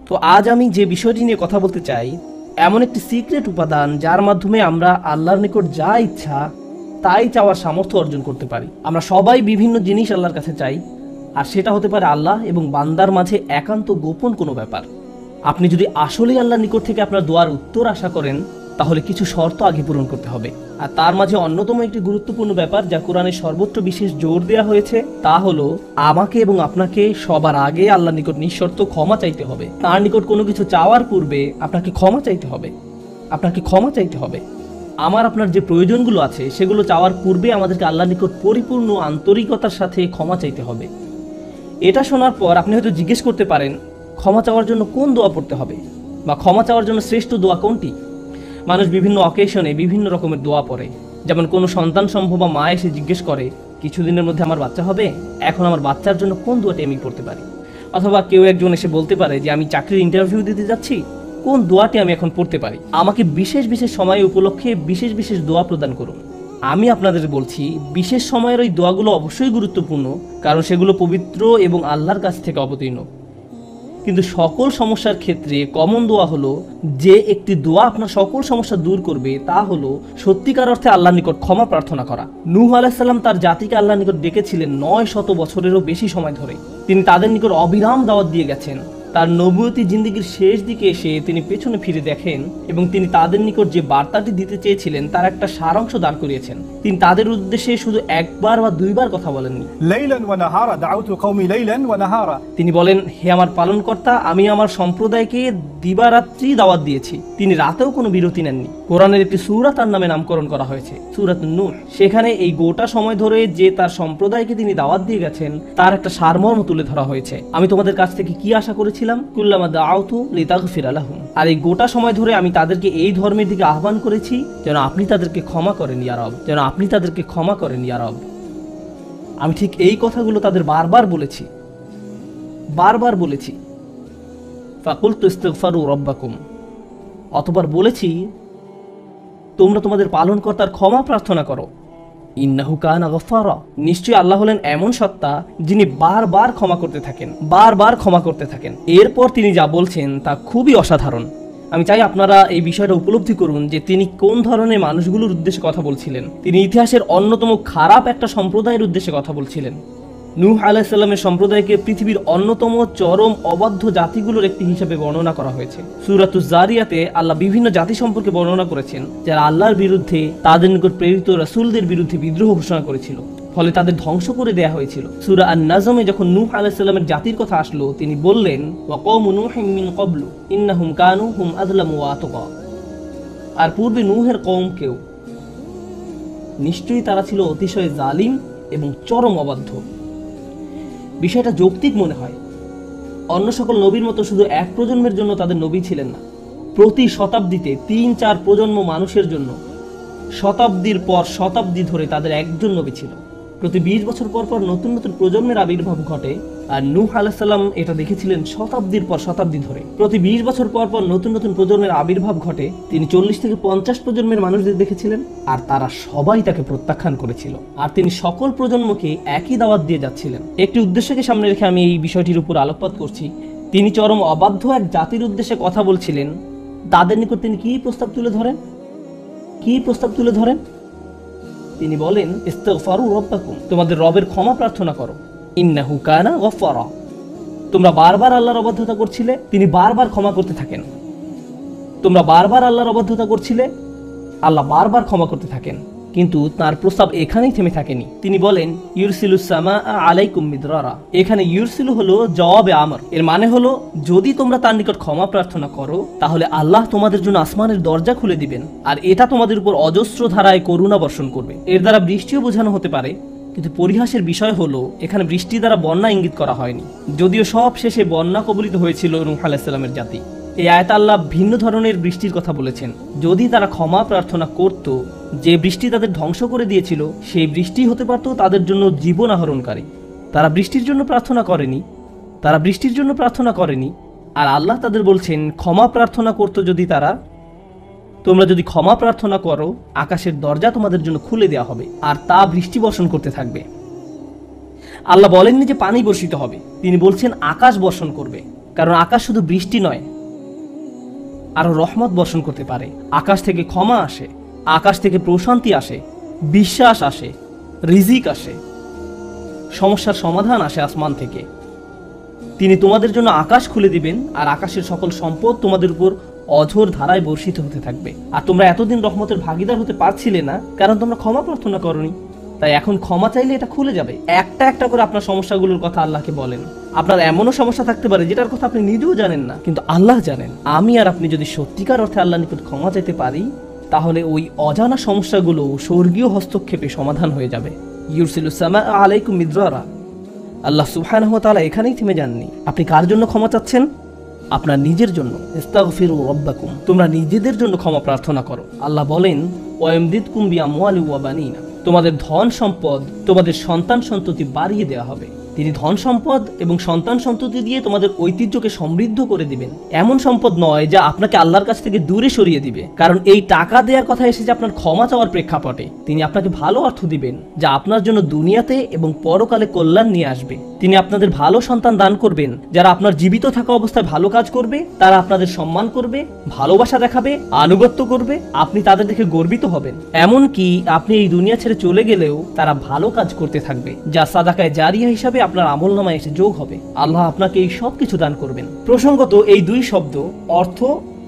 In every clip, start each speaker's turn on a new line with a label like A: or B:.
A: তো আজ আমি যে বিষয়টি নিয়ে কথা বলতে চাই, এমন একটি সিক্রেট উপাদান যার মাধ্যমে আমরা আল্লাহর নিকট যা ইচ্ছা তাই চাওয়ার সামর্থ্য অর্জন করতে পারি। আমরা সবাই বিভিন্ন জিনিস আল্লাহর কাছে চাই, আর সেটা হতে পারে আল্লাহ এবং বান্দার মাঝে একান্ত গোপন কোনো ব্যাপার। আপনি যদি আসলেই আল্লাহর নিকট থেকে আপনার দোয়ার উত্তর আশা করেন, তাহলে কিছু শর্ত আগে পূরণ করতে হবে। আর তার মাঝে অন্যতম একটি গুরুত্বপূর্ণ ব্যাপার যা কোরআনে সর্বত্র বিশেষ জোর দেওয়া হয়েছে, তা হলো আমাকে এবং আপনাকে সবার আগে আল্লাহর নিকট নিঃশর্ত ক্ষমা চাইতে হবে। তার নিকট কোনো কিছু চাওয়ার পূর্বে আপনাকে ক্ষমা চাইতে হবে। আপনাকে ক্ষমা চাইতে হবে। আপনার যে প্রয়োজনগুলো আছে সেগুলো চাওয়ার পূর্বে আমাদেরকে আল্লাহর নিকট পরিপূর্ণ আন্তরিকতার সাথে ক্ষমা চাইতে হবে। এটা শোনার পর আপনি হয়তো জিজ্ঞেস করতে পারেন, ক্ষমা চাওয়ার জন্য কোন দোয়া পড়তে হবে, বা ক্ষমা চাওয়ার জন্য শ্রেষ্ঠ দোয়া কোনটি? মানুষ বিভিন্ন অকেশনে বিভিন্ন রকমের দোয়া পড়ে। যেমন কোনো সন্তান সম্ভব বা মা এসে জিজ্ঞেস করে, কিছুদিনের মধ্যে আমার বাচ্চা হবে, এখন আমার বাচ্চার জন্য কোন দোয়াটি আমি পড়তে পারি? অথবা কেউ একজন এসে বলতে পারে যে আমি চাকরির ইন্টারভিউ দিতে যাচ্ছি, কোন দোয়াটি আমি এখন পড়তে পারি? আমাকে বিশেষ বিশেষ সময় উপলক্ষে বিশেষ বিশেষ দোয়া প্রদান করুন। আমি আপনাদের বলছি, বিশেষ সময়ের ওই দোয়াগুলো অবশ্যই গুরুত্বপূর্ণ, কারণ সেগুলো পবিত্র এবং আল্লাহর কাছ থেকে অবতীর্ণ। কিন্তু সকল সমস্যার ক্ষেত্রে কমন দোয়া হলো, যে একটি দোয়া আপনার সকল সমস্যা দূর করবে, তা হলো সত্যিকার অর্থে আল্লাহর নিকট ক্ষমা প্রার্থনা করা। নূহ আলাইহিস সালাম তার জাতিকে আল্লাহর নিকট ডেকেছিলেন 900 বছরেরও বেশি সময় ধরে। তিনি তাদের নিকট অবিরাম দাওয়াত দিয়ে গেছেন। তার নবুয়তি জিন্দেগির শেষ দিকে এসে তিনি পেছনে ফিরে দেখেন এবং তিনি তাদের নিকট যে বার্তাটি দিতে চেয়েছিলেন তার একটা সারাংশ দাঁড় করিয়েছেন। তিনি তাদের উদ্দেশ্যে শুধু একবার বা দুইবার কথা বলেননি।
B: লাইলান ওয়া নাহারা দাউতু কওমি লাইলান ওয়া নাহারা।
A: তিনি বলেন, হে আমার পালনকর্তা, আমি আমার সম্প্রদায়কে দিবারাত্রি দাওয়াত দিয়েছি। তিনি রাতেও কোনো বিরতি নেননি। কোরআনের একটি সূরা তার নামে নামকরণ করা হয়েছে, সূরাত নূহ। সেখানে এই গোটা সময় ধরে যে তার সম্প্রদায়কে তিনি দাওয়াত দিয়ে গেছেন তার একটা সারমর্ম তুলে ধরা হয়েছে। আমি তোমাদের কাছ থেকে কি আশা করেছিলাম? কুল্লামা দাআউতু লিতাগফিরা লাহুম। আর এই গোটা সময় ধরে আমি তাদেরকে এই ধর্মের দিকে আহ্বান করেছি যেন আপনি তাদেরকে ক্ষমা করেন ইয়া রব, যেন আপনি তাদেরকে ক্ষমা করেন ইয়া রব। আমি ঠিক এই কথাগুলো তাদের বারবার বলেছি। ফাকুলতু ইস্তিগফারু রাব্বাকুম। অতঃপর বলেছি, তোমরা তোমাদের পালনকর্তার ক্ষমা প্রার্থনা করো। ইন্নাহু কানা গফফারা। নিশ্চয়ই আল্লাহ হলেন এমন সত্তা যিনি বারবার ক্ষমা করতে থাকেন। এরপর তিনি যা বলছেন তা খুবই অসাধারণ। আমি চাই আপনারা এই বিষয়টা উপলব্ধি করুন যে তিনি কোন ধরনের মানুষগুলোর উদ্দেশ্যে কথা বলছিলেন। তিনি ইতিহাসের অন্যতম খারাপ একটা সম্প্রদায়ের উদ্দেশ্যে কথা বলছিলেন। নূহ আলাইহিস সালামের সম্প্রদায়কে পৃথিবীর অন্যতম চরম অবাধ্য জাতিগুলোর একটি হিসেবে বর্ণনা করা হয়েছে। সূরাতুজ জারিয়াতে আল্লাহ বিভিন্ন জাতি সম্পর্কে বর্ণনা করেছেন যারা আল্লাহর বিরুদ্ধে, তাদের নিকট প্রেরিত রাসূলদের বিরুদ্ধে বিদ্রোহ ঘোষণা করেছিল, ফলে তাদের ধ্বংস করে দেয়া হয়েছিল। সূরা আন-নাজমে যখন নূহ আলাইহিস সালামের জাতির কথা আসলো, তিনি বললেন, ওয়া কওমু নূহিম মিন ক্বাবলু ইন্নাহুম কানু হুম আযলামু ওয়া আতগা। আর পূর্বে নূহের কওমকেও, নিশ্চয়ই তারা ছিল অতিশয় জালিম এবং চরম অবাধ্য। বিষয়টা যৌক্তিক মনে হয়। অন্য সকল নবীর মতো শুধু এক প্রজন্মের জন্য তাদের নবী ছিলেন না, প্রতি শতাব্দীতে 3-4 প্রজন্ম মানুষের জন্য শতাব্দীর পর শতাব্দী ধরে তাদের একজন নবী ছিল। প্রতি 20 বছর পর পর নতুন নতুন প্রজন্মের আবির্ভাব ঘটে। আর নূহ আলাইহিস সালাম এটা দেখেছিলেন শতাব্দীর পর শতাব্দী ধরে। প্রতি 20 বছর পর পর নতুন নতুন প্রজন্মের আবির্ভাব ঘটে। তিনি 40 থেকে 50 প্রজন্মের মানুষদের দেখেছিলেন, আর তারা সবাই তাকে প্রত্যাখ্যান করেছিল। আর তিনি সকল প্রজন্মকে একই দাওয়াত দিয়ে যাচ্ছিলেন। একটি উদ্দেশ্যকে সামনে রেখে আমি এই বিষয়টির উপর আলোকপাত করছি। তিনি চরম অবাধ্য এক জাতির উদ্দেশ্যে কথা বলছিলেন। তাদের নিকট তিনি কি প্রস্তাব তুলে ধরেন? তিনি বলেন, ইস্তিগফারু রাব্বাকুম, তোমাদের রবের ক্ষমা প্রার্থনা করো। ইন্নাহু কানা গফফারা। তোমরা বারবার আল্লাহর অবাধ্যতা করছিলে, তিনি বারবার ক্ষমা করতে থাকেন। তোমরা বারবার আল্লাহর অবাধ্যতা করছিলে, আল্লাহ বারবার ক্ষমা করতে থাকেন। কিন্তু তার প্রস্তাব এখানেই থেমে থাকেনি। তিনি বলেন, ইউরসিলুস সামাআ আলাইকুম মিদরারা। এখানে ইউরসিলু হলো জওয়াবে আমর। এর মানে হলো, যদি তোমরা তার নিকট ক্ষমা প্রার্থনা করো তাহলে আল্লাহ তোমাদের জন্য আসমানের দরজা খুলে দিবেন, আর এটা তোমাদের উপর অজস্র ধারায় করুণা বর্ষণ করবে। এর দ্বারা বৃষ্টিও বোঝানো হতে পারে, কিন্তু পরিহাসের বিষয় হলো এখানে বৃষ্টি দ্বারা বন্যা ইঙ্গিত করা হয়নি, যদিও সব শেষে বন্যা কবলিত হয়েছিল নূহ আলাইহিস সালামের জাতি। এই আয়াতে আল্লাহ ভিন্ন ধরনের বৃষ্টির কথা বলেছেন। যদি তারা ক্ষমা প্রার্থনা করত, যে বৃষ্টি তাদের ধ্বংস করে দিয়েছিল সেই বৃষ্টি হতে পারত তাদের জন্য জীবন আহরণকারী। তারা বৃষ্টির জন্য প্রার্থনা করেনি। আর আল্লাহ তাদের বলছেন, ক্ষমা প্রার্থনা করতো যদি তারা, তোমরা যদি ক্ষমা প্রার্থনা করো, আকাশের দরজা তোমাদের জন্য খুলে দেওয়া হবে আর তা বৃষ্টি বর্ষণ করতে থাকবে। আল্লাহ বলেননি যে পানি বর্ষিত হবে, তিনি বলছেন আকাশ বর্ষণ করবে। কারণ আকাশ শুধু বৃষ্টি নয়, আরো রহমত বর্ষণ করতে পারে। আকাশ থেকে ক্ষমা আসে, আকাশ থেকে প্রশান্তি আসে, বিশ্বাস আসে, রিজিক আসে, সমস্যার সমাধান আসে আসমান থেকে। তিনি তোমাদের জন্য আকাশ খুলে দিবেন, আর আকাশের সকল সম্পদ তোমাদের উপর অঝোর ধারায় বর্ষিত হতে থাকবে। আর তোমরা এতদিন রহমতের ভাগিদার হতে পারছিলে না, কারণ তোমরা ক্ষমা প্রার্থনা করনি। তাই এখন ক্ষমা চাইলে এটা খুলে যাবে। একটা একটা করে আপনার সমস্যাগুলোর কথা আল্লাহকে বলেন। আপনার এমনও সমস্যা থাকতে পারে যেটার কথা আপনি নিজেও জানেন না, কিন্তু আল্লাহ জানেন। আমি আর আপনি যদি সত্যিকার অর্থে আল্লাহর নিকট ক্ষমা চাইতে পারি, তাহলে ওই অজানা সমস্যাগুলো স্বর্গীয় হস্তক্ষেপে সমাধান হয়ে যাবে। ইউরসিলুস সামা আলাইকুম মিদরারা। আল্লাহ সুবহানাহু ওয়া তাআলা এখানেই থেমে যাননি। আপনি কার জন্য ক্ষমা চাচ্ছেন? আপনার নিজের জন্য। ইস্তাগফিরু রাব্বাকুম। তোমরা নিজেদের জন্য ক্ষমা প্রার্থনা করো। আল্লাহ বলেন, ওয়ায়ামদিদকুম বিআমওয়ালি ওয়া বানিনা। তোমাদের ধন সম্পদ, তোমাদের সন্তান সন্ততি বাড়িয়ে দেওয়া হবে। তিনি ধন সম্পদ এবং সন্তান সন্ততি দিয়ে তোমাদের ঐতিহ্যকে সমৃদ্ধ করে দিবেন। এমন সম্পদ নয় যা আপনাকে আল্লাহর কাছ থেকে দূরে সরিয়ে দিবে, কারণ এই টাকা দেওয়ার কথা এসেছে আপনার ক্ষমা চাওয়ার প্রেক্ষাপটে। তিনি আপনাকে ভালো অর্থ দিবেন, যা আপনার জন্য দুনিয়াতে এবং পরকালে কল্যাণ নিয়ে আসবে। তিনি আপনাদের ভালো সন্তান দান করবেন, যারা আপনার জীবিত থাকা অবস্থায় ভালো কাজ করবে, তারা আপনাদের সম্মান করবে, ভালোবাসা দেখাবে, আনুগত্য করবে, আপনি তাদের দেখে গর্বিত হবেন। এমনকি আপনি এই দুনিয়া ছেড়ে চলে গেলেও তারা ভালো কাজ করতে থাকবে, যা সাদাকায়ে জারিয়া হিসাবে আপনার আমলনামায় এসে যোগ হবে। আল্লাহ আপনাকে এই সব কিছু দান করবেন। প্রসঙ্গত এই দুই শব্দ, অর্থ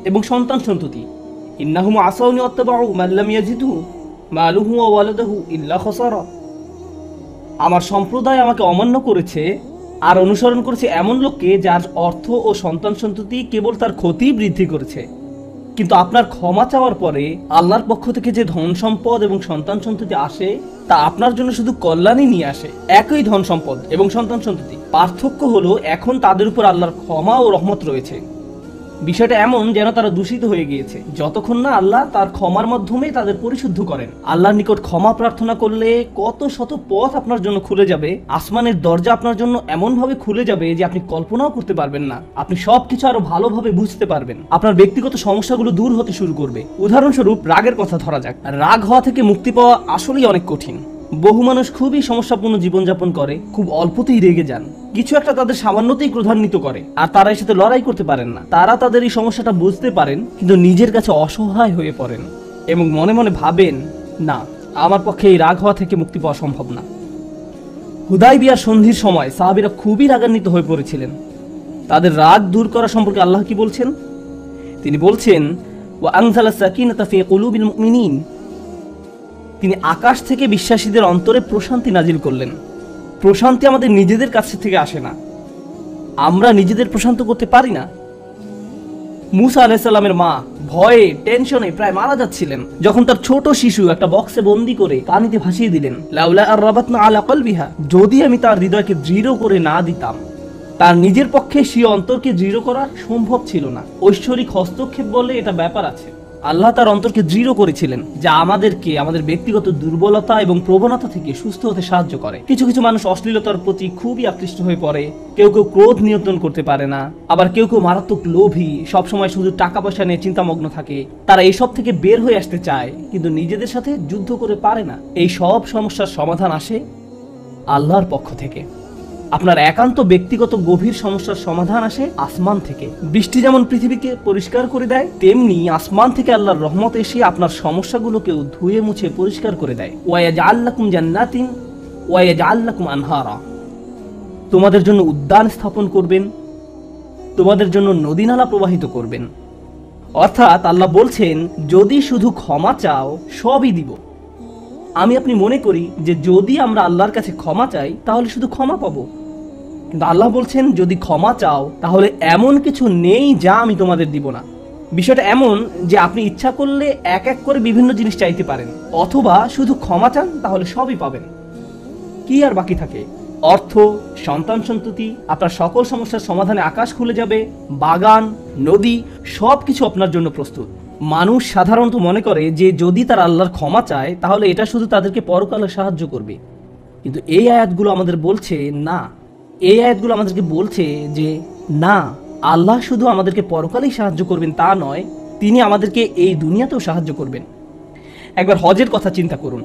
A: এবং সন্তান সন্ততি, ইন্নাহুম আসাউনি ওয়াত্তাবাউ মান লাম ইয়াজিদহু মালুহু ওয়া ওয়ালাদুহু ইল্লা খাসারা। আমার সম্প্রদায় আমাকে অমান্য করেছে আর অনুসরণ করেছে এমন লোককে যার অর্থ ও সন্তান সন্ততি কেবল তার ক্ষতি বৃদ্ধি করেছে। কিন্তু আপনার ক্ষমা চাওয়ার পরে আল্লাহর পক্ষ থেকে যে ধন সম্পদ এবং সন্তান সন্ততি আসে, তা আপনার জন্য শুধু কল্যাণই নিয়ে আসে। একই ধন সম্পদ এবং সন্তান সন্ততি, পার্থক্য হলো এখন তাদের উপর আল্লাহর ক্ষমা ও রহমত রয়েছে। বিষয়টা এমন যেন তারা দূষিত হয়ে গিয়েছে, যতক্ষণ না আল্লাহ তার ক্ষমার মাধ্যমে তাদের পরিশুদ্ধ করেন। আল্লাহর নিকট ক্ষমা প্রার্থনা করলে কত শত পথ আপনার জন্য খুলে যাবে। আসমানের দরজা আপনার জন্য এমন ভাবে খুলে যাবে যে আপনি কল্পনাও করতে পারবেন না। আপনি সবকিছু আরো ভালোভাবে বুঝতে পারবেন। আপনার ব্যক্তিগত সমস্যাগুলো দূর হতে শুরু করবে। উদাহরণস্বরূপ রাগের কথা ধরা যাক। রাগ হওয়া থেকে মুক্তি পাওয়া আসলেই অনেক কঠিন। বহু মানুষ খুবই সমস্যাপূর্ণ জীবনযাপন করে, খুব অল্পতেই রেগে যান, কিছু একটা তাদের সামান্যতেই ক্রোধান্বিত করে, আর তারা এর সাথে লড়াই করতে পারেন না। তারা তাদের এই সমস্যাটা বুঝতে পারেন, কিন্তু নিজের কাছে অসহায় হয়ে পড়েন এবং মনে মনে ভাবেন, না, আমার পক্ষে এই রাগ হওয়া থেকে মুক্তি পাওয়া সম্ভব না। হুদায়বিয়ার সন্ধির সময় সাহাবীরা খুবই রাগান্বিত হয়ে পড়েছিলেন। তাদের রাগ দূর করা সম্পর্কে আল্লাহ কি বলছেন? তিনি বলছেন, ওয়া আনজালা সাকিনাতা ফি কুলুবিল মুমিনিন। তিনি আকাশ থেকে বিশ্বাসীদের অন্তরে প্রশান্তি নাজিল করলেন। প্রশান্তি আমাদের নিজেদের কাছ থেকে আসে না, আমরা নিজেদের প্রশান্ত করতে পারি না। মুসা আলাইহিস সালামের মা ভয়ে টেনশনে প্রায় মারা যাচ্ছিলেন, যখন তার ছোট শিশু একটা বক্সে বন্দি করে পানিতে ভাসিয়ে দিলেন। লাউলা আর রাবাতনা আলা কলবিহা, যদি আমি তার হৃদয়কে দৃঢ় করে না দিতাম। তার নিজের পক্ষে সেই অন্তরকে দৃঢ় করা সম্ভব ছিল না। ঐশ্বরিক হস্তক্ষেপ বলে এটা ব্যাপার আছে। আল্লাহ তার অন্তরকে দৃঢ় করেছিলেন, যা আমাদেরকে আমাদের ব্যক্তিগত দুর্বলতা এবং প্রবণতা থেকে সুস্থ হতে সাহায্য করে। কিছু কিছু মানুষ অশ্লীলতার প্রতি খুবই আকৃষ্ট হয়ে পড়ে, কেউ কেউ ক্রোধ নিয়ন্ত্রণ করতে পারে না, আবার কেউ কেউ মারাত্মক লোভী, সবসময় শুধু টাকা পয়সা নিয়ে চিন্তামগ্ন থাকে। তারা এইসব থেকে বের হয়ে আসতে চায়, কিন্তু নিজেদের সাথে যুদ্ধ করে পারে না। এই সব সমস্যার সমাধান আসে আল্লাহর পক্ষ থেকে। আপনার একান্ত ব্যক্তিগত গভীর সমস্যার সমাধান আসে আসমান থেকে। বৃষ্টি যেমন পৃথিবীকে পরিষ্কার করে দেয়, তেমনি আসমান থেকে আল্লাহর রহমত এসে আপনার সমস্যাগুলোকেও ধুয়ে মুছে পরিষ্কার করে দেয়। ওয়ায়াজআল লাকুম জান্নাতিন ওয়ায়াজআল লাকুম আনহারা। তোমাদের জন্য উদ্যান স্থাপন করবেন, তোমাদের জন্য নদী নালা প্রবাহিত করবেন। অর্থাৎ আল্লাহ বলছেন, যদি শুধু ক্ষমা চাও সবই দিব। আমি আপনি মনে করি যে যদি আমরা আল্লাহর কাছে ক্ষমা চাই তাহলে শুধু ক্ষমা পাবো, কিন্তু আল্লাহ বলছেন, যদি ক্ষমা চাও তাহলে এমন কিছু নেই যা আমি তোমাদের দিব না। বিষয়টা এমন যে আপনি ইচ্ছা করলে এক এক করে বিভিন্ন জিনিস চাইতে পারেন, অথবা শুধু ক্ষমা চান তাহলে সবই পাবেন। কি আর বাকি থাকে? অর্থ, সন্তান সন্ততি, আপনার সকল সমস্যার সমাধানে আকাশ খুলে যাবে, বাগান, নদী, সবকিছু আপনার জন্য প্রস্তুত। মানুষ সাধারণত মনে করে যে যদি তারা আল্লাহর ক্ষমা চায় তাহলে এটা শুধু তাদেরকে পরকালে সাহায্য করবে, কিন্তু এই আয়াতগুলো আমাদের বলছে না। এই আয়াতগুলো আমাদেরকে বলছে যে না, আল্লাহ শুধু আমাদেরকে পরকালেই সাহায্য করবেন তা নয়, তিনি আমাদেরকে এই দুনিয়াতেও সাহায্য করবেন। একবার হজের কথা চিন্তা করুন।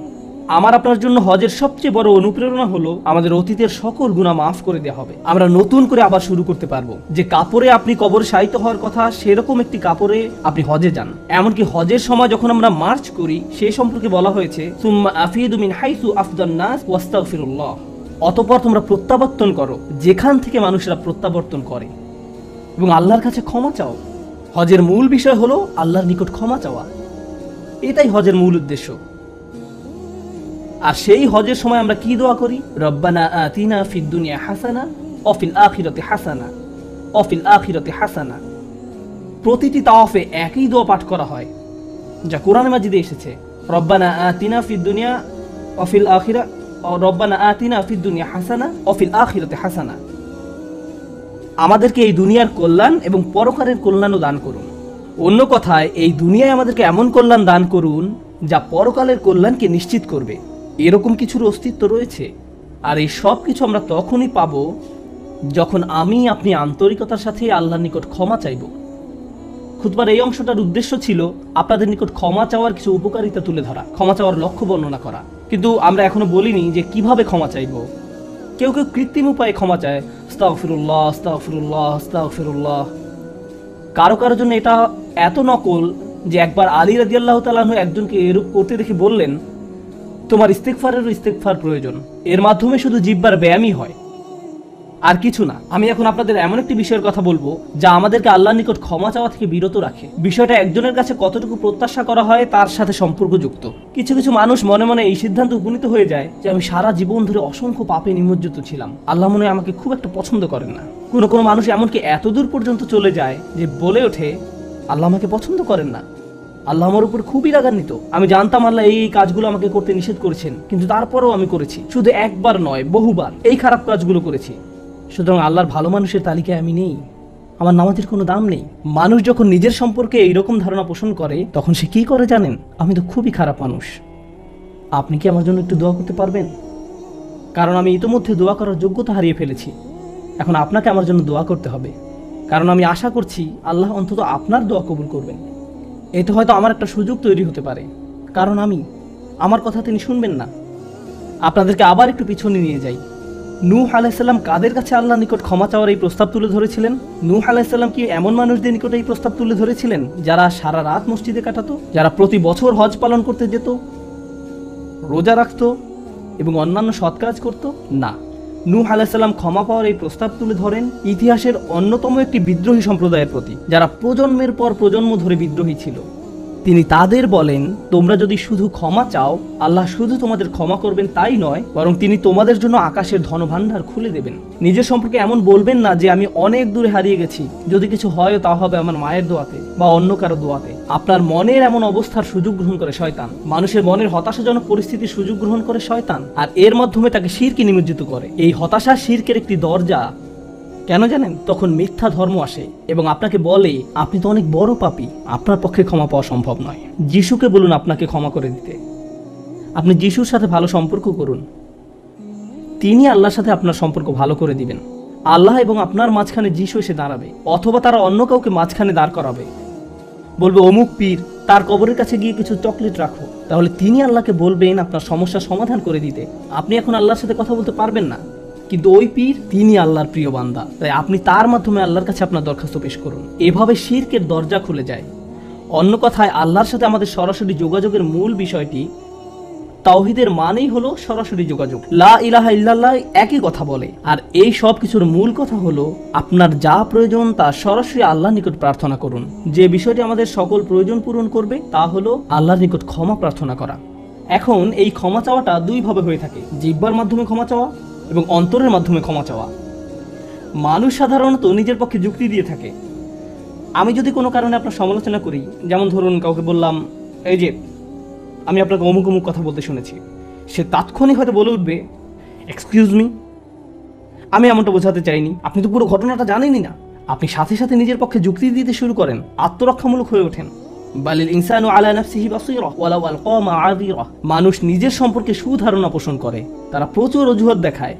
A: আমার আপনার জন্য হজের সবচেয়ে বড় অনুপ্রেরণা হলো আমাদের অতীতের সকল গুনাহ মাফ করে দেওয়া হবে। আমরা নতুন করে আবার শুরু করতে পারবো। যে কাপড়ে আপনি কবরে শায়িত হওয়ার কথা, সেরকম একটি কাপড়ে আপনি হজে যান। এমনকি হজের সময় যখন আমরা মার্চ করি, সেই সম্পর্কে বলা হয়েছে সুম্মা আফিদু মিন হাইসু আফদান নাস ওয়াস্তাগফিরুল্লাহ। অতঃপর তোমরা প্রত্যাবর্তন করো যেখান থেকে মানুষরা প্রত্যাবর্তন করে, এবং আল্লাহর কাছে ক্ষমা চাও। হজের মূল বিষয় হলো আল্লাহর নিকট ক্ষমা চাওয়া। এটাই হজের মূল উদ্দেশ্য। আর সেই হজের সময় আমরা কি দোয়া করি? রব্বানা আতিনা ফিদ দুনিয়া হাসানা ওয়া ফিল আখিরাতি হাসানা ওয়া ফিল আখিরাতি হাসানা। প্রতিটি তাওয়াফে একই দোয়া পাঠ করা হয়, যা কোরআনে মাজিদে এসেছে। রব্বানা আতিনা ফিদ দুনিয়া ওয়া ফিল আখিরা রব্বানা আতিনা ফিদ দুনিয়া হাসানা ওয়া ফিল আখিরাতি হাসানা। আমাদেরকে এই দুনিয়ার কল্যাণ এবং পরকালের কল্যাণও দান করুন। অন্য কথায়, এই দুনিয়ায় আমাদেরকে এমন কল্যাণ দান করুন যা পরকালের কল্যাণকে নিশ্চিত করবে। এরকম কিছুর অস্তিত্ব রয়েছে। আর এই সব কিছু আমরা তখনই পাবো যখন আপনি আন্তরিকতার সাথে আল্লাহর নিকট ক্ষমা চাইব। খুতবার এই অংশটার উদ্দেশ্য ছিল আপনাদের নিকট ক্ষমা চাওয়ার কিছু উপকারিতা তুলে ধরা, ক্ষমা চাওয়ার লক্ষ্য বর্ণনা করা। কিন্তু আমরা এখনো বলিনি যে কিভাবে ক্ষমা চাইব। কেউ কেউ কৃত্রিম উপায়ে ক্ষমা চায়, আস্তাগফিরুল্লাহ আস্তাগফিরুল্লাহ আস্তাগফিরুল্লাহ। কারো কারো জন্য এটা এত নকল যে একবার আলী রাদিয়াল্লাহু তাআলা আনহু একজনকে এরূপ করতে দেখে বললেন, তোমার ইস্তেগফারেরও ইস্তেগফার প্রয়োজন। এর মাধ্যমে শুধু জিহ্বার ব্যায়ামই হয়, আর কিছু না। আমি এখন আপনাদের এমন একটি বিষয়ের কথা বলবো যা আমাদেরকে আল্লাহর নিকট ক্ষমা চাওয়া থেকে বিরত রাখে। বিষয়টা একজনের কাছে কতটুকু প্রত্যাশা করা হয় তার সাথে সম্পর্কযুক্ত। কিছু কিছু মানুষ মনে মনে এই সিদ্ধান্ত উপনীত হয়ে যায় যে আমি সারা জীবন ধরে অসংখ্য পাপে নিমজ্জিত ছিলাম, আল্লাহ মনে হয় আমাকে খুব একটা পছন্দ করেন না। কোনো কোনো মানুষ এমনকি এত দূর পর্যন্ত চলে যায় যে বলে ওঠে, আল্লাহ আমাকে পছন্দ করেন না, আল্লাহ আমার উপর খুবই রাগান্বিত। আমি জানতাম আল্লাহ এই কাজগুলো আমাকে করতে নিষেধ করেছেন, কিন্তু তারপরেও আমি করেছি। শুধু একবার নয়, বহুবার এই খারাপ কাজগুলো করেছি। সুতরাং আল্লাহর ভালো মানুষের তালিকায় আমি নেই, আমার নামাজের কোনো দাম নেই। মানুষ যখন নিজের সম্পর্কে এইরকম ধারণা পোষণ করে, তখন সে কি করে জানেন? আমি তো খুবই খারাপ মানুষ। আপনি কি আমার জন্য একটু দোয়া করতে পারবেন? কারণ আমি ইতিমধ্যে দোয়া করার যোগ্যতা হারিয়ে ফেলেছি। এখন আপনাকে আমার জন্য দোয়া করতে হবে, কারণ আমি আশা করছি আল্লাহ অন্তত আপনার দোয়া কবুল করবেন। এতে হয়তো আমার একটা সুযোগ তৈরি হতে পারে, কারণ আমার কথা তিনি শুনবেন না। আপনাদেরকে আবার একটু পিছনে নিয়ে যাই। নূহ আলাইহিস সালাম কাদের কাছে আল্লাহর নিকট ক্ষমা চাওয়ার এই প্রস্তাব তুলে ধরেছিলেন? নূহ আলাইহিস সালাম কি এমন মানুষদের নিকট এই প্রস্তাব তুলে ধরেছিলেন যারা সারা রাত মসজিদে কাটাতো, যারা প্রতি বছর হজ পালন করতে যেত, রোজা রাখতো এবং অন্যান্য সৎ কাজ করত? না, নূহ আলাইহিস সালাম ক্ষমা পাওয়ার এই প্রস্তাব তুলে ধরেন ইতিহাসের অন্যতম একটি বিদ্রোহী সম্প্রদায়ের প্রতি, যারা প্রজন্মের পর প্রজন্ম ধরে বিদ্রোহী ছিল। তিনি তাদের বলেন, তোমরা যদি শুধু ক্ষমা চাও, আল্লাহ শুধু তোমাদের ক্ষমা করবেন তাই নয়, বরং তিনি তোমাদের জন্য আকাশের ধনভাণ্ডার খুলে দেবেন। নিজের সম্পর্কে এমন বলবেন না যে আমি অনেক দূরে হারিয়ে গেছি, যদি কিছু হয় তা হবে আমার মায়ের দোয়াতে বা অন্য কারো দোয়াতে। আপনার মনের এমন অবস্থার সুযোগ গ্রহণ করে শয়তান। মানুষের মনের হতাশাজনক পরিস্থিতির সুযোগ গ্রহণ করে শয়তান, আর এর মাধ্যমে তাকে শিরকে নিমজ্জিত করে। এই হতাশা শিরকের একটি দরজা। কেন জানেন? তখন মিথ্যা ধর্ম আসে এবং আপনাকে বলে, আপনি তো অনেক বড় পাপী, আপনার পক্ষে ক্ষমা পাওয়া সম্ভব নয়। যিশুকে বলুন আপনাকে ক্ষমা করে দিতে। আপনি যিশুর সাথে ভালো সম্পর্ক করুন, তিনি আল্লাহর সাথে আপনার সম্পর্ক ভালো করে দিবেন। আল্লাহ এবং আপনার মাঝখানে যিশু এসে দাঁড়াবে, অথবা তারা অন্য কাউকে মাঝখানে দাঁড় করাবে, বলবে অমুক পীর, তার কবরের কাছে গিয়ে কিছু চকলেট রাখো। তাহলে তিনি আল্লাহকে বলবেন আপনার সমস্যার সমাধান করে দিতে। আপনি এখন আল্লাহর সাথে কথা বলতে পারবেন না, কিন্তু ওই পীর তিনি আল্লাহর প্রিয় বান্দা, তাই আপনি তার মাধ্যমে আল্লাহর কাছে আপনার দরখাস্ত পেশ করুন। এভাবে শিরকের দরজা খুলে যায়। অন্য কথায়, আল্লাহর সাথে আমাদের সরাসরি যোগাযোগের মূল বিষয়টি, তাওহীদের মানেই হলো সরাসরি যোগাযোগ। লা ইলাহা ইল্লাল্লাহ একই কথা বলে। আর এই সব কিছুর মূল কথা হলো, আপনার যা প্রয়োজন তা সরাসরি আল্লাহর নিকট প্রার্থনা করুন। যে বিষয়টি আমাদের সকল প্রয়োজন পূরণ করবে তা হলো আল্লাহর নিকট ক্ষমা প্রার্থনা করা। এখন এই ক্ষমা চাওয়াটা দুইভাবে হয়ে থাকে, জিহ্বার মাধ্যমে ক্ষমা চাওয়া এবং অন্তরের মাধ্যমে ক্ষমা চাওয়া। মানুষ সাধারণত নিজের পক্ষে যুক্তি দিয়ে থাকে। আমি যদি কোনো কারণে আপনার সমালোচনা করি, যেমন ধরুন কাউকে বললাম, এই যে আমি আপনাকে অমুক অমুক কথা বলতে শুনেছি, সে তাৎক্ষণিক হয়তো বলে উঠবে, এক্সকিউজ মি, আমি এমনটা বোঝাতে চাইনি, আপনি তো পুরো ঘটনাটা জানেনই না। আপনি সাথে সাথে নিজের পক্ষে যুক্তি দিতে শুরু করেন, আত্মরক্ষামূলক হয়ে ওঠেন। বালিল ইনসানু আলা নাফসিহি বাসীরা ওয়ালাউ আলকা মাআযিরা। মানুষ নিজের সম্পর্কে সুধারণা পোষণ করে, তারা প্রচুর অজুহাত দেখায়।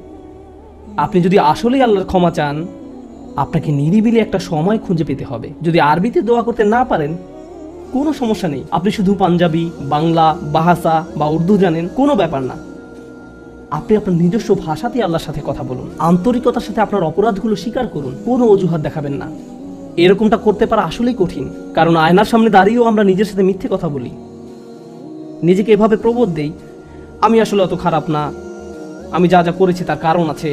A: আপনি যদি আসলেই আল্লাহর ক্ষমা চান, আপনাকে নিরিবিলি একটা সময় খুঁজে পেতে হবে। যদি আরবিতে দোয়া করতে না পারেন, কোনো সমস্যা নেই। আপনি শুধু পাঞ্জাবি, বাংলা, বাহাসা বা উর্দু জানেন, কোনো ব্যাপার না। আপনি আপনার নিজস্ব ভাষাতেই আল্লাহর সাথে কথা বলুন, আন্তরিকতার সাথে আপনার অপরাধগুলো স্বীকার করুন, কোনো অজুহাত দেখাবেন না। এরকমটা করতে পারা আসলেই কঠিন, কারণ আয়নার সামনে দাঁড়িয়েও আমরা নিজের সাথে মিথ্যে কথা বলি, নিজেকে এভাবে প্রবোধ দেই, আমি আসলে অত খারাপ না, আমি যা যা করেছি তার কারণ আছে।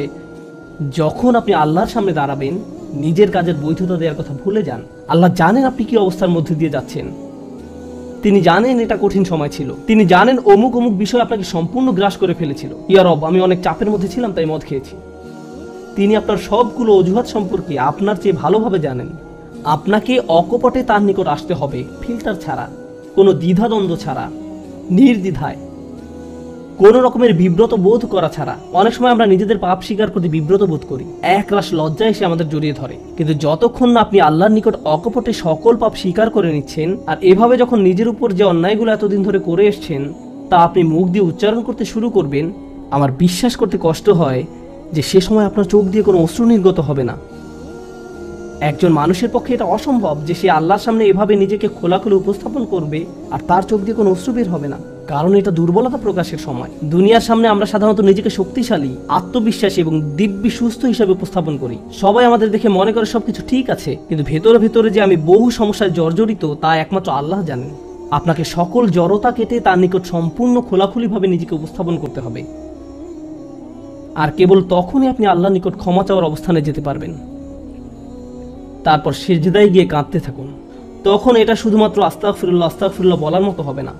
A: যখন আপনি আল্লাহর সামনে দাঁড়াবেন, নিজের কাজের বৈধতা দেওয়ার কথা ভুলে যান। আল্লাহ জানেন আপনি কি অবস্থার মধ্যে দিয়ে যাচ্ছেন, তিনি জানেন এটা কঠিন সময় ছিল, তিনি জানেন অমুক অমুক বিষয় আপনাকে সম্পূর্ণ গ্রাস করে ফেলেছিল। ইয়া রব, আমি অনেক চাপের মধ্যে ছিলাম তাই মদ খেয়েছি। তিনি আপনার সবগুলো অজুহাত সম্পর্কে আপনার চেয়ে ভালোভাবে জানেন। আপনাকে অকপটে তার নিকট আসতে হবে, ফিল্টার ছাড়া, কোনো দ্বিধাদ্বন্দ্ব ছাড়া, নির্দ্বিধায়, কোনো রকমের বিব্রত বোধ করা ছাড়া। অনেক সময় আমরা নিজেদের পাপ স্বীকার করতে বিব্রত বোধ করি, একরাশ লজ্জা এসে আমাদের জড়িয়ে ধরে। কিন্তু যতক্ষণ না আপনি আল্লাহর নিকট অকপটে সকল পাপ স্বীকার করে নিচ্ছেন, আর এভাবে যখন নিজের উপর যে অন্যায়গুলো এতদিন ধরে করে এসছেন তা আপনি মুখ দিয়ে উচ্চারণ করতে শুরু করবেন, আমার বিশ্বাস করতে কষ্ট হয় যে সে সময় আপনার চোখ দিয়ে কোনো অশ্রু নির্গত হবে না। একজন মানুষের পক্ষে এটা অসম্ভব যে সে আল্লাহর সামনে এভাবে নিজেকে খোলাখুলি উপস্থাপন করবে আর তার চোখ দিয়ে কোনো অশ্রু বের হবে না, কারণ এটা দুর্বলতা প্রকাশের সময়। দুনিয়ার সামনে আমরা সাধারণত নিজেকে শক্তিশালী, আত্মবিশ্বাসী এবং দিব্যি সুস্থ হিসাবে উপস্থাপন করি। সবাই আমাদের দেখে মনে করে সবকিছু ঠিক আছে, কিন্তু ভেতরে ভেতরে যে আমি বহু সমস্যায় জর্জরিত তা একমাত্র আল্লাহ জানেন। আপনাকে সকল জড়তা কেটে তার নিকট সম্পূর্ণ খোলাখুলিভাবে নিজেকে উপস্থাপন করতে হবে, আর কেবল তখনই আপনি আল্লাহর নিকট ক্ষমা চাওয়ার অবস্থানে যেতে পারবেন। তারপর সিজদায় গিয়ে কাঁদতে থাকুন। তখন এটা শুধুমাত্র আস্তাগফিরুল্লাহ আস্তাগফিরুল্লাহ বলার মতো হবে না,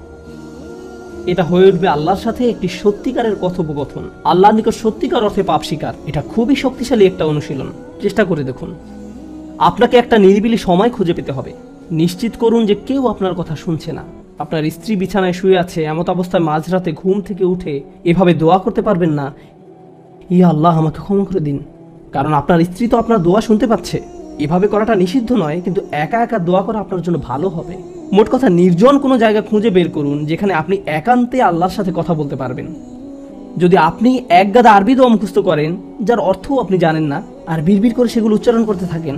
A: এটা হয়ে উঠবে আল্লাহর সাথে একটি সত্যিকারের কথোপকথন, আল্লাহর নিকট সত্যিকার অর্থে পাপ স্বীকার। এটা খুবই শক্তিশালী একটা অনুশীলন, চেষ্টা করে দেখুন। আপনাকে একটা নিরিবিলি সময় খুঁজে পেতে হবে। নিশ্চিত করুন যে কেউ আপনার কথা শুনছে না। আপনার স্ত্রী বিছানায় শুয়ে আছে, এমত অবস্থায় মাঝরাতে ঘুম থেকে উঠে এভাবে দোয়া করতে পারবেন না, ইয়া আল্লাহ আমাকে ক্ষমা করে দিন, কারণ আপনার স্ত্রী তো আপনার দোয়া শুনতে পাচ্ছে। এভাবে করাটা নিষিদ্ধ নয়, কিন্তু একা একা দোয়া করা আপনার জন্য ভালো হবে। মোট কথা, নির্জন কোনো জায়গা খুঁজে বের করুন যেখানে আপনি একান্তে আল্লাহর সাথে কথা বলতে পারবেন। যদি আপনি এক গাদা আরবি দোয়া মুখস্থ করেন যার অর্থও আপনি জানেন না, আর বিড়বিড় করে সেগুলো উচ্চারণ করতে থাকেন,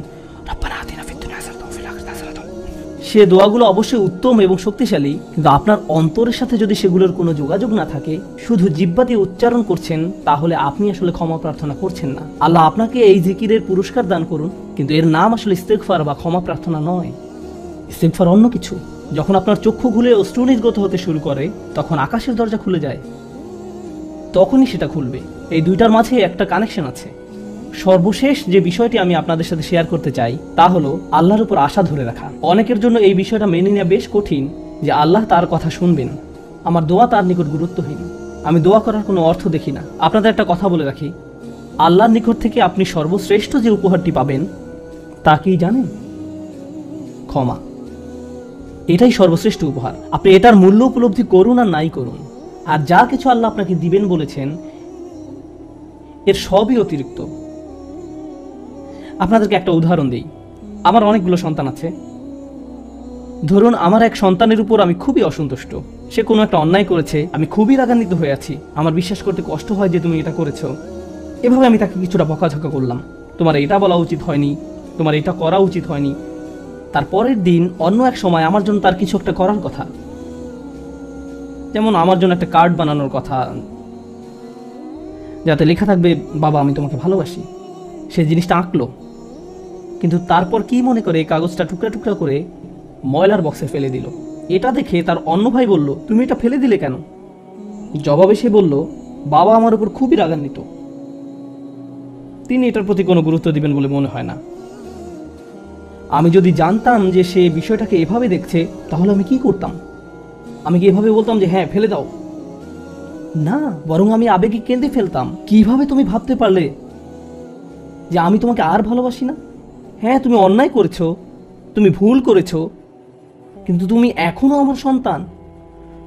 A: সে দোয়াগুলো অবশ্যই উত্তম এবং শক্তিশালী, কিন্তু আপনার অন্তরের সাথে যদি সেগুলোর কোনো যোগাযোগ না থাকে, শুধু জিহ্বা দিয়ে উচ্চারণ করছেন, তাহলে আপনি আসলে ক্ষমা প্রার্থনা করছেন না। আল্লাহ আপনাকে এই জিকিরের পুরস্কার দান করুন, কিন্তু এর নাম আসলে ইস্তেগফার বা ক্ষমা প্রার্থনা নয়। ইস্তেগফার অন্য কিছু। যখন আপনার চক্ষু খুলে অশ্রু নির্গত হতে শুরু করে, তখন আকাশের দরজা খুলে যায়, তখনই সেটা খুলবে। এই দুইটার মাঝে একটা কানেকশন আছে। সর্বশেষ যে বিষয়টি আমি আপনাদের সাথে শেয়ার করতে চাই তা হলো আল্লাহর উপর আশা ধরে রাখা। অনেকের জন্য এই বিষয়টা মেনে নেওয়া বেশ কঠিন যে আল্লাহ তার কথা শুনবেন, আমার দোয়া তার নিকট গুরুত্বহীন, আমি দোয়া করার কোনো অর্থ দেখি না। আপনাদের একটা কথা বলে রাখি, আল্লাহর নিকট থেকে আপনি সর্বশ্রেষ্ঠ যে উপহারটি পাবেন তা কি জানেন? ক্ষমা। এটাই সর্বশ্রেষ্ঠ উপহার। আপনি এটার মূল্য উপলব্ধি করুন আর নাই করুন, আর যা কিছু আল্লাহ আপনাকে দিবেন বলেছেন এর সবই অতিরিক্ত। আপনাদেরকে একটা উদাহরণ দিই। আমার অনেকগুলো সন্তান আছে। ধরুন আমার এক সন্তানের উপর আমি খুবই অসন্তুষ্ট, সে কোনো একটা অন্যায় করেছে, আমি খুবই রাগান্বিত হয়ে আছি, আমার বিশ্বাস করতে কষ্ট হয় যে তুমি এটা করেছো। এভাবে আমি তাকে কিছুটা বকাঝকা করলাম, তোমার এটা বলা উচিত হয়নি, তোমার এটা করা উচিত হয়নি। তারপরের দিন অন্য এক সময় আমার জন্য তার কিছু একটা করার কথা, যেমন আমার জন্য একটা কার্ড বানানোর কথা যাতে লেখা থাকবে বাবা আমি তোমাকে ভালোবাসি। সে জিনিসটা আঁকলো, কিন্তু তারপর কি মনে করে এই কাগজটা টুকরা টুকরা করে ময়লার বক্সে ফেলে দিল। এটা দেখে তার অন্য ভাই বলল, তুমি এটা ফেলে দিলে কেন? জবাবে সে বলল, বাবা আমার উপর খুবই রাগান্বিত, তিনি এটার প্রতি কোনো গুরুত্ব দিবেন বলে মনে হয় না। আমি যদি জানতাম যে সে বিষয়টাকে এভাবে দেখছে, তাহলে আমি কি করতাম? আমি কি এভাবে বলতাম যে হ্যাঁ ফেলে দাও? না, বরং আমি আবেগে কেঁদে ফেলতাম, কিভাবে তুমি ভাবতে পারলে যে আমি তোমাকে আর ভালোবাসি না? হ্যাঁ তুমি অন্যায় করেছো, তুমি ভুল করেছো, কিন্তু তুমি এখনো আমার সন্তান।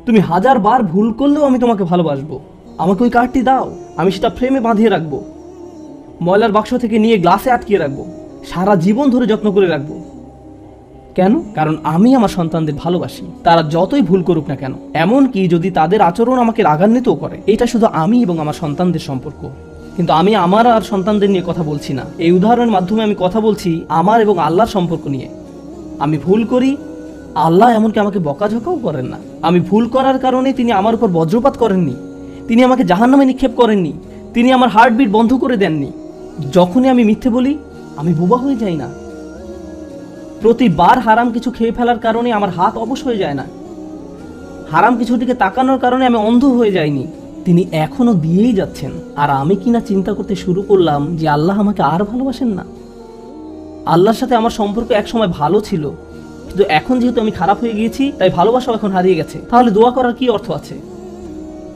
A: তুমি 1000 বার ভুল করলেও আমি তোমাকে ভালোবাসবো। আমাকে ওই কার্ডটি দাও, আমি সেটা ফ্রেমে বাঁধিয়ে রাখবো, ময়লার বাক্স থেকে নিয়ে গ্লাসে আটকিয়ে রাখবো, সারা জীবন ধরে যত্ন করে রাখবো। কেন? কারণ আমি আমার সন্তানদের ভালোবাসি, তারা যতই ভুল করুক না কেন, এমনকি যদি তাদের আচরণ আমাকে রাগান্বিতও করে। এটা শুধু আমি এবং আমার সন্তানদের সম্পর্ক, কিন্তু আমি আমার আর সন্তানদের নিয়ে কথা বলছি না। এই উদাহরণের মাধ্যমে আমি কথা বলছি আমার এবং আল্লাহর সম্পর্ক নিয়ে। আমি ভুল করি, আল্লাহ এমনকি আমাকে বকাঝকাও করেন না। আমি ভুল করার কারণে তিনি আমার উপর বজ্রপাত করেননি, তিনি আমাকে জাহান্নামে নিক্ষেপ করেননি, তিনি আমার হার্টবিট বন্ধ করে দেননি। যখনই আমি মিথ্যে বলি আমি বোবা হয়ে যাই না, প্রতিবার হারাম কিছু খেয়ে ফেলার কারণে আমার হাত অবশ হয়ে যায় না, হারাম কিছুর দিকে তাকানোর কারণে আমি অন্ধ হয়ে যাইনি। তিনি এখনো দিয়েই যাচ্ছেন। আর আমি কিনা চিন্তা করতে শুরু করলাম যে আল্লাহ আমাকে আর ভালোবাসেন না। আল্লাহর সাথে আমার সম্পর্ক একসময় ভালো ছিল, কিন্তু এখন যেহেতু আমি খারাপ হয়ে গিয়েছি তাই ভালোবাসাও এখন হারিয়ে গেছে। তাহলে দোয়া করার কি অর্থ আছে?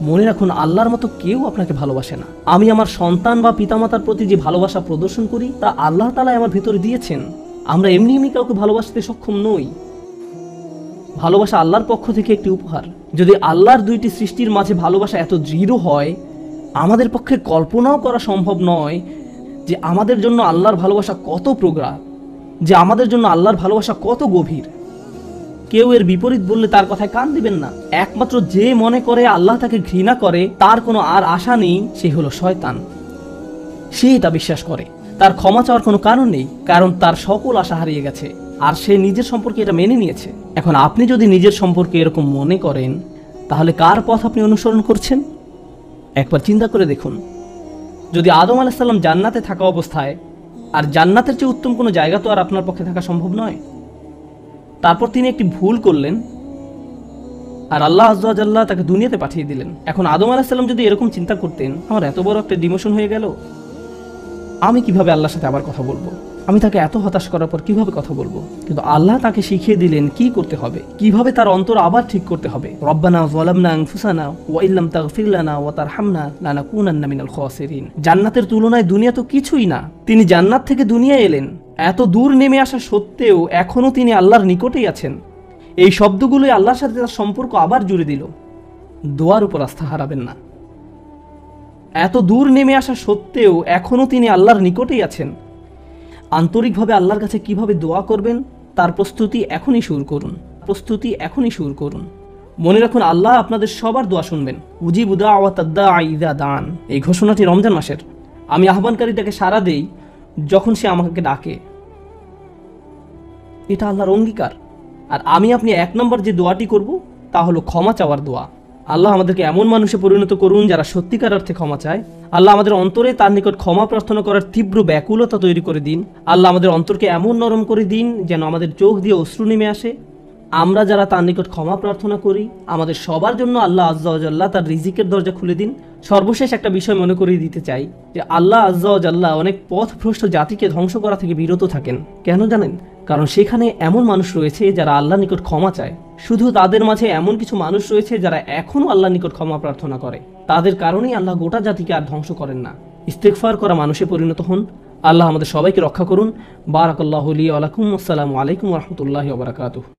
A: মনে রাখুন, আল্লাহর মতো কেউ আপনাকে ভালোবাসে না। আমি আমার সন্তান বা পিতামাতার প্রতি যে ভালোবাসা প্রদর্শন করি তা আল্লাহ তাআলা আমার ভিতরে দিয়েছেন। আমরা এমনি এমনি কাউকে ভালোবাসতে সক্ষম নই। ভালোবাসা আল্লাহর পক্ষ থেকে একটি উপহার। যদি আল্লাহর দুইটি সৃষ্টির মাঝে ভালোবাসা এত দৃঢ় হয়, আমাদের পক্ষে কল্পনাও করা সম্ভব নয় যে আমাদের জন্য আল্লাহর ভালোবাসা কত প্রগাঢ়, যে আমাদের জন্য আল্লাহর ভালোবাসা কত গভীর। কেউ এর বিপরীত বললে তার কথায় কান দিবেন না। একমাত্র যে মনে করে আল্লাহ তাকে ঘৃণা করে, তার কোনো আর আশা নেই, সে হলো শয়তান। সে এটা বিশ্বাস করে। তার ক্ষমা চাওয়ার কোনো কারণ নেই, কারণ তার সকল আশা হারিয়ে গেছে আর সে নিজের সম্পর্কে এটা মেনে নিয়েছে। এখন আপনি যদি নিজের সম্পর্কে এরকম মনে করেন, তাহলে কার পথ আপনি অনুসরণ করছেন? একবার চিন্তা করে দেখুন। যদি আদম আলাইহিস সালাম জান্নাতে থাকা অবস্থায়, আর জান্নাতের চেয়ে উত্তম কোনো জায়গা তো আর আপনার পক্ষে থাকা সম্ভব নয়, তারপর তিনি একটি ভুল করলেন আর আল্লাহ আযজা ওয়া জাল্লা তাকে দুনিয়াতে পাঠিয়ে দিলেন। এখন আদম আলাইহিস সালাম যদি এরকম চিন্তা করতেন, আমার এত বড় একটা ডিমোশন হয়ে গেল, আমি কিভাবে আল্লাহর সাথে আবার কথা বলবো? আমি তাকে এত হতাশ করার পর কিভাবে কথা বলবো? কিন্তু আল্লাহ তাকে শিখিয়ে দিলেন কি করতে হবে, কিভাবে তার অন্তর আবার ঠিক করতে হবে। রব্বানা যালামনা আনফুসানা ওয়া ইল্লাম তাগফির লানা ওয়া তারহামনা লানাকুনান্না মিনাল খাসিরিন। জান্নাতের তুলনায় দুনিয়া তো কিছুই না। তিনি জান্নাত থেকে দুনিয়ায় এলেন, এত দূর নেমে আসা সত্ত্বেও এখনো তিনি আল্লাহর নিকটেই আছেন। এই শব্দগুলোই আল্লাহর সাথে তার সম্পর্ক আবার জুড়ে দিল। দোয়ার উপর আস্থা হারাবেন না। এত দূর নেমে আসা সত্ত্বেও এখনো তিনি আল্লাহর নিকটেই আছেন। আন্তরিকভাবে আল্লাহর কাছে কিভাবে দোয়া করবেন তার প্রস্তুতি এখনই শুরু করুন। মনে রাখুন, আল্লাহ আপনাদের সবার দোয়া শুনবেন। উজিবু দাওয়াতাদ দাঈ ইযা দান, এই ঘোষণাটি রমজান মাসের। আমি আহ্বানকারীটাকে সাড়া দেই যখন সে আমাকে ডাকে। এটা আল্লাহর অঙ্গীকার। আর আমি আপনি এক নম্বর যে দোয়াটি করব তা হলো ক্ষমা চাওয়ার দোয়া। আল্লাহ আমাদেরকে এমন মানুষে পরিণত করুন যারা সত্যিকার অর্থে ক্ষমা চায়। আল্লাহ আমাদের অন্তরে তার নিকট ক্ষমা প্রার্থনা করার তীব্র ব্যাকুলতা তৈরি করে দিন। আল্লাহ আমাদের অন্তরকে এমন নরম করে দিন যেন আমাদের চোখ দিয়ে অশ্রু নেমে আসে। আমরা যারা তার নিকট ক্ষমা প্রার্থনা করি, আমাদের সবার জন্য আল্লাহ আযজা ওয়া জাল্লা তার রিজিকের দরজা খুলে দিন। সর্বশেষ একটা বিষয় মনে করিয়ে দিতে চাই যে আল্লাহ আযজা ওয়া জাল্লা অনেক পথভ্রষ্ট জাতিকে ধ্বংস করা থেকে বিরত থাকেন। কেন জানেন? কারণ সেখানে এমন মানুষ রয়েছে যারা আল্লাহর নিকট ক্ষমা চায়। শুধু তাদের মাঝে এমন কিছু মানুষ রয়েছে যারা এখনো আল্লাহর নিকট ক্ষমা প্রার্থনা করে। তাদের কারণেই আল্লাহ গোটা জাতিকে আর ধ্বংস করেন না। ইস্তেগফার করা মানুষে পরিণত হন। আল্লাহ আমাদের সবাইকে রক্ষা করুন। বারাকাল্লাহু লি ওয়া লাকুম। আসসালামু আলাইকুম ওয়া রাহমাতুল্লাহি ওয়া বারাকাতুহু।